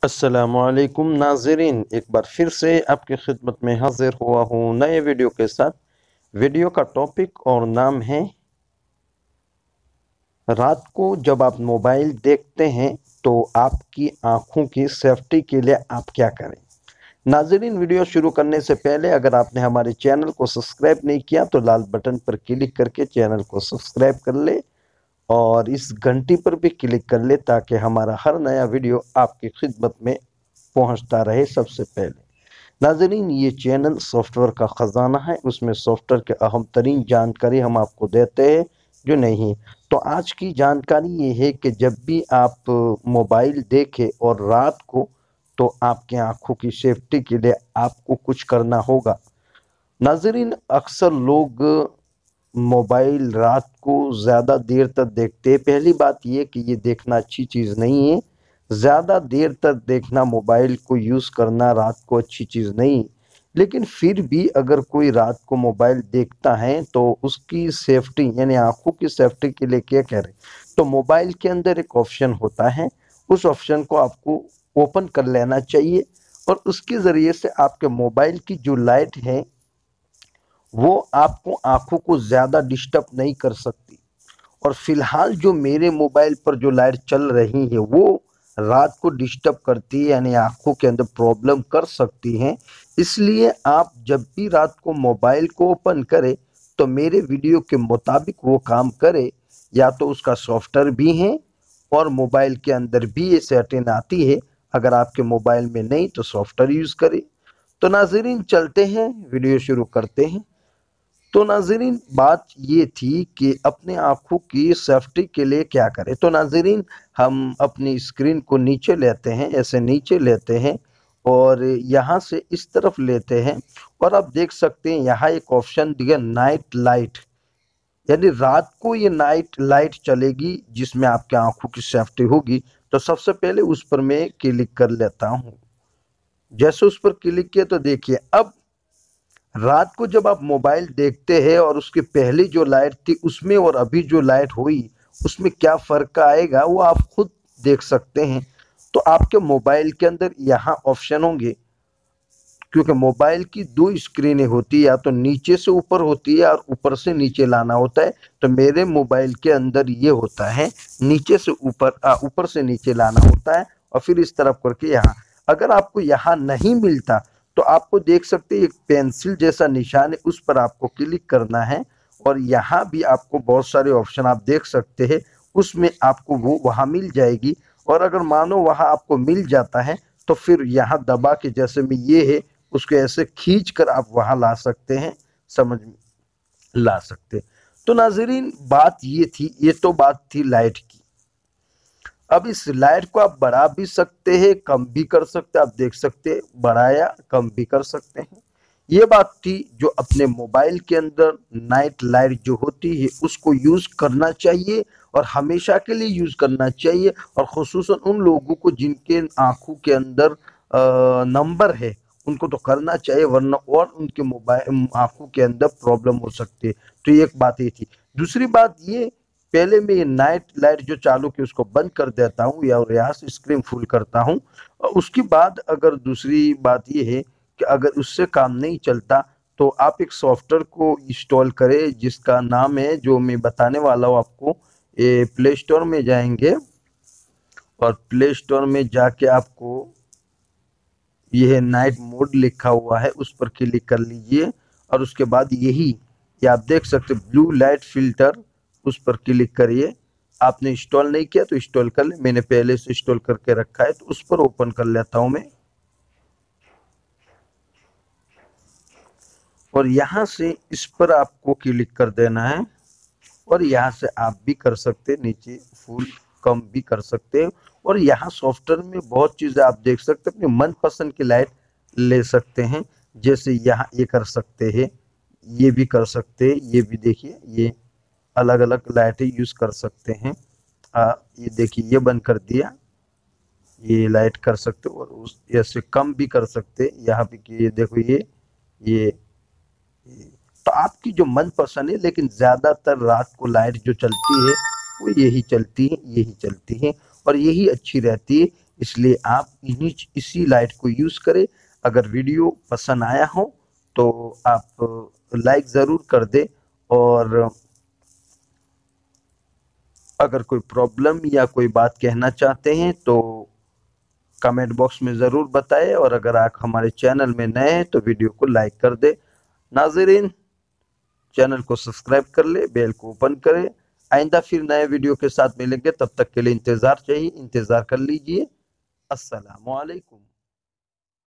अस्सलामुअलैकुम नाज़रीन, एक बार फिर से आपकी खिदमत में हाजिर हुआ हूँ नए वीडियो के साथ। वीडियो का टॉपिक और नाम है रात को जब आप मोबाइल देखते हैं तो आपकी आंखों की सेफ्टी के लिए आप क्या करें। नाज़रीन, वीडियो शुरू करने से पहले अगर आपने हमारे चैनल को सब्सक्राइब नहीं किया तो लाल बटन पर क्लिक करके चैनल को सब्सक्राइब कर ले और इस घंटी पर भी क्लिक कर ले ताकि हमारा हर नया वीडियो आपकी खिदमत में पहुंचता रहे सबसे पहले। नाज़रीन, ये चैनल सॉफ्टवेयर का ख़जाना है, उसमें सॉफ्टवेयर के अहम तरीन जानकारी हम आपको देते हैं जो नहीं। तो आज की जानकारी ये है कि जब भी आप मोबाइल देखें और रात को, तो आपकी आंखों की सेफ्टी के लिए आपको कुछ करना होगा। नाज़रीन, अक्सर लोग मोबाइल रात को ज़्यादा देर तक देखते हैं। पहली बात ये कि ये देखना अच्छी चीज़ नहीं है। ज़्यादा देर तक देखना, मोबाइल को यूज़ करना रात को अच्छी चीज़ नहीं। लेकिन फिर भी अगर कोई रात को मोबाइल देखता है तो उसकी सेफ्टी यानी आंखों की सेफ्टी के लिए क्या करें। तो मोबाइल के अंदर एक ऑप्शन होता है, उस ऑप्शन को आपको ओपन कर लेना चाहिए और उसके ज़रिए से आपके मोबाइल की जो लाइट है वो आपको आंखों को ज़्यादा डिस्टर्ब नहीं कर सकती। और फिलहाल जो मेरे मोबाइल पर जो लाइट चल रही है वो रात को डिस्टर्ब करती है यानी आंखों के अंदर प्रॉब्लम कर सकती हैं। इसलिए आप जब भी रात को मोबाइल को ओपन करें तो मेरे वीडियो के मुताबिक वो काम करे। या तो उसका सॉफ्टवेयर भी है और मोबाइल के अंदर भी ये सेटिंग आती है। अगर आपके मोबाइल में नहीं तो सॉफ्टवेयर यूज़ करें। तो नाज़रीन, चलते हैं, वीडियो शुरू करते हैं। तो नाज़रीन, बात ये थी कि अपने आँखों की सेफ्टी के लिए क्या करें। तो नाज़रीन, हम अपनी स्क्रीन को नीचे लेते हैं, ऐसे नीचे लेते हैं और यहाँ से इस तरफ लेते हैं और आप देख सकते हैं यहाँ एक ऑप्शन दिया नाइट लाइट, यानी रात को ये नाइट लाइट चलेगी जिसमें आपकी आँखों की सेफ्टी होगी। तो सबसे पहले उस पर मैं क्लिक कर लेता हूँ। जैसे उस पर क्लिक किया तो देखिए अब रात को जब आप मोबाइल देखते हैं और उसके पहले जो लाइट थी उसमें और अभी जो लाइट हुई उसमें क्या फ़र्क आएगा वो आप खुद देख सकते हैं। तो आपके मोबाइल के अंदर यहाँ ऑप्शन होंगे, क्योंकि मोबाइल की दो स्क्रीनें होती है, या तो नीचे से ऊपर होती है और ऊपर से नीचे लाना होता है। तो मेरे मोबाइल के अंदर ये होता है नीचे से ऊपर, ऊपर से नीचे लाना होता है और फिर इस तरफ करके यहाँ। अगर आपको यहाँ नहीं मिलता तो आपको देख सकते हैं एक पेंसिल जैसा निशान है, उस पर आपको क्लिक करना है और यहाँ भी आपको बहुत सारे ऑप्शन आप देख सकते हैं, उसमें आपको वो वहाँ मिल जाएगी। और अगर मानो वहाँ आपको मिल जाता है तो फिर यहाँ दबा के, जैसे में ये है, उसको ऐसे खींच कर आप वहाँ ला सकते हैं, समझ में ला सकते। तो नाज़रीन, बात ये थी, ये तो बात थी लाइट की। अब इस लाइट को आप बढ़ा भी सकते हैं, कम भी कर सकते हैं। आप देख सकते हैं बढ़ाया कम भी कर सकते हैं। ये बात थी जो अपने मोबाइल के अंदर नाइट लाइट जो होती है उसको यूज़ करना चाहिए और हमेशा के लिए यूज़ करना चाहिए। और ख़ुसूसन उन लोगों को जिनके आँखों के अंदर नंबर है उनको तो करना चाहिए, वरना और उनके मोबाइल आँखों के अंदर प्रॉब्लम हो सकती है। तो ये एक बात ये थी। दूसरी बात ये, पहले मैं ये नाइट लाइट जो चालू की उसको बंद कर देता हूँ या यहाँ से स्क्रीन फुल करता हूँ। और उसके बाद अगर दूसरी बात ये है कि अगर उससे काम नहीं चलता तो आप एक सॉफ्टवेयर को इंस्टॉल करें जिसका नाम है, जो मैं बताने वाला हूँ आपको। ये प्ले स्टोर में जाएंगे और प्ले स्टोर में जाके आपको यह नाइट मोड लिखा हुआ है उस पर क्लिक कर लीजिए और उसके बाद यही, ये आप देख सकते ब्लू लाइट फिल्टर, उस पर क्लिक करिए। आपने इंस्टॉल नहीं किया तो इंस्टॉल कर ले, मैंने पहले से इंस्टॉल करके रखा है तो उस पर ओपन कर लेता हूं मैं। और यहाँ से इस पर आपको क्लिक कर देना है और यहाँ से आप भी कर सकते हैं, नीचे फुल कम भी कर सकते हैं। और यहाँ सॉफ्टवेयर में बहुत चीज़ें आप देख सकते हैं, अपने मनपसंद की लाइट ले सकते हैं। जैसे यहाँ ये कर सकते हैं, ये भी कर सकते हैं, ये भी देखिए, ये अलग अलग लाइटें यूज़ कर सकते हैं। ये देखिए ये बंद कर दिया, ये लाइट कर सकते हो और उस ऐसे कम भी कर सकते। यहाँ पे कि ये देखो ये तो आपकी जो मनपसंद है, लेकिन ज़्यादातर रात को लाइट जो चलती है वो यही चलती है, यही चलती है और यही अच्छी रहती है। इसलिए आप इसी लाइट को यूज़ करें। अगर वीडियो पसंद आया हो तो आप लाइक ज़रूर कर दें, और अगर कोई प्रॉब्लम या कोई बात कहना चाहते हैं तो कमेंट बॉक्स में ज़रूर बताएं, और अगर आप हमारे चैनल में नए हैं तो वीडियो को लाइक कर दें। नाज़रीन, चैनल को सब्सक्राइब कर ले, बेल को ओपन करें। आइंदा फिर नए वीडियो के साथ मिलेंगे, तब तक के लिए इंतज़ार कर लीजिए। अस्सलामु अलैकुम।